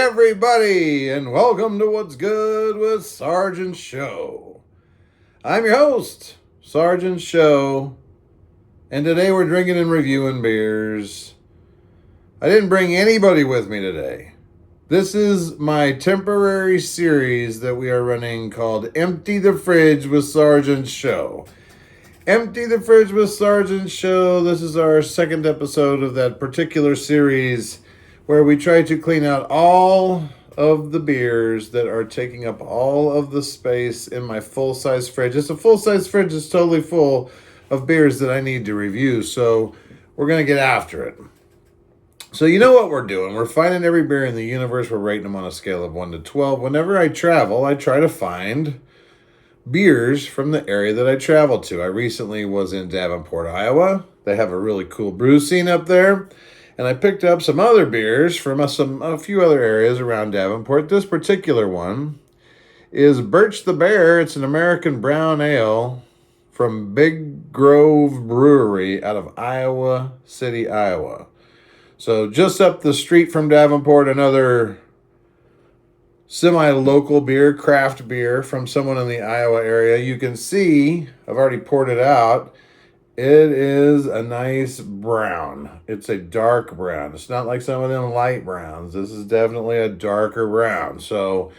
everybody, and welcome to What's Good with Sergeant Show. I'm your host, Sergeant Show, and today we're drinking and reviewing beers. I didn't bring anybody with me today. This is my temporary series that we are running called Empty the Fridge with Sergeant Show. Empty the Fridge with Sergeant Show. This is our second episode of that particular series where we try to clean out all of the beers that are taking up all of the space in my full-size fridge. It's a full-size fridge. It's totally full of beers that I need to review, so we're going to get after it. So you know what we're doing. We're finding every beer in the universe. We're rating them on a scale of 1 to 12. Whenever I travel, I try to find beers from the area that I travel to. I recently was in Davenport, Iowa. They have a really cool brew scene up there. And I picked up some other beers from a few other areas around Davenport. This particular one is Burch the Bear. It's an American brown ale from Big Grove Brewery out of Iowa City, Iowa. So just up the street from Davenport, another semi-local beer, craft beer from someone in the Iowa area. You can see, I've already poured it out. It is a nice brown. It's a dark brown. It's not like some of them light browns. This is definitely a darker brown. So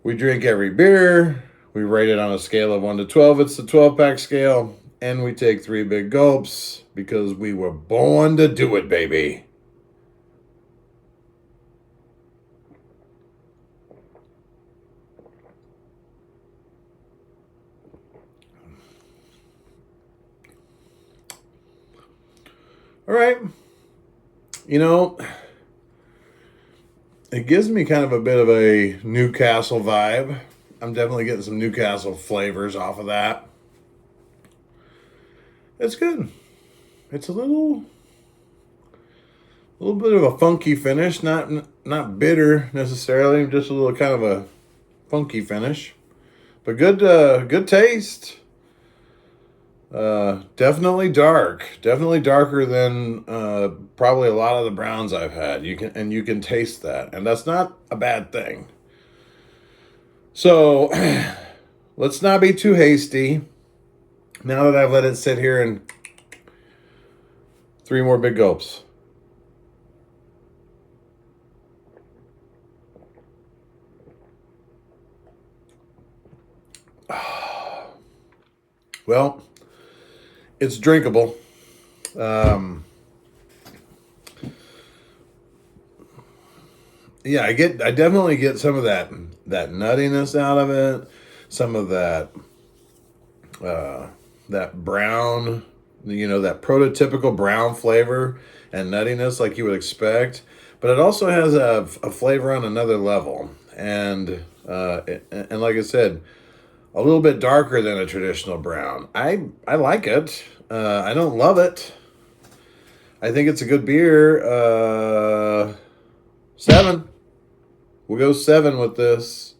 we drink every beer. We rate it on a scale of 1 to 12. It's the 12-pack scale. And we take 3 big gulps because we were born to do it, baby. All right. You know, it gives me kind of a bit of a Newcastle vibe. I'm definitely getting some Newcastle flavors off of that. It's good. It's a little bit of a funky finish, not bitter necessarily, just a little kind of a funky finish, but good taste. Definitely darker than probably a lot of the browns I've had. You can taste that, and that's not a bad thing. So let's not be too hasty. Now that I've let it sit here and 3 more big gulps. Well, it's drinkable. Yeah, I definitely get some of that nuttiness out of it, some of that brown, that prototypical brown flavor and nuttiness like you would expect. But it also has a flavor on another level, and like I said, a little bit darker than a traditional brown. I like it. I don't love it. I think it's a good beer. 7. We'll go 7 with this.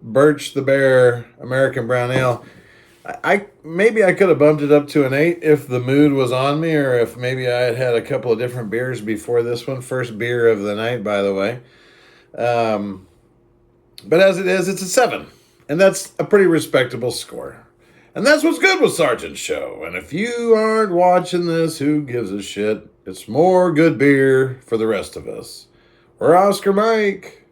Burch the Bear American Brown Ale. Maybe I could have bumped it up to an 8 if the mood was on me, or if maybe I had a couple of different beers before this one. First beer of the night, by the way. But as it is, it's a 7. And that's a pretty respectable score. And that's what's good with Sergeant Show. And if you aren't watching this, who gives a shit? It's more good beer for the rest of us. We're Oscar Mike.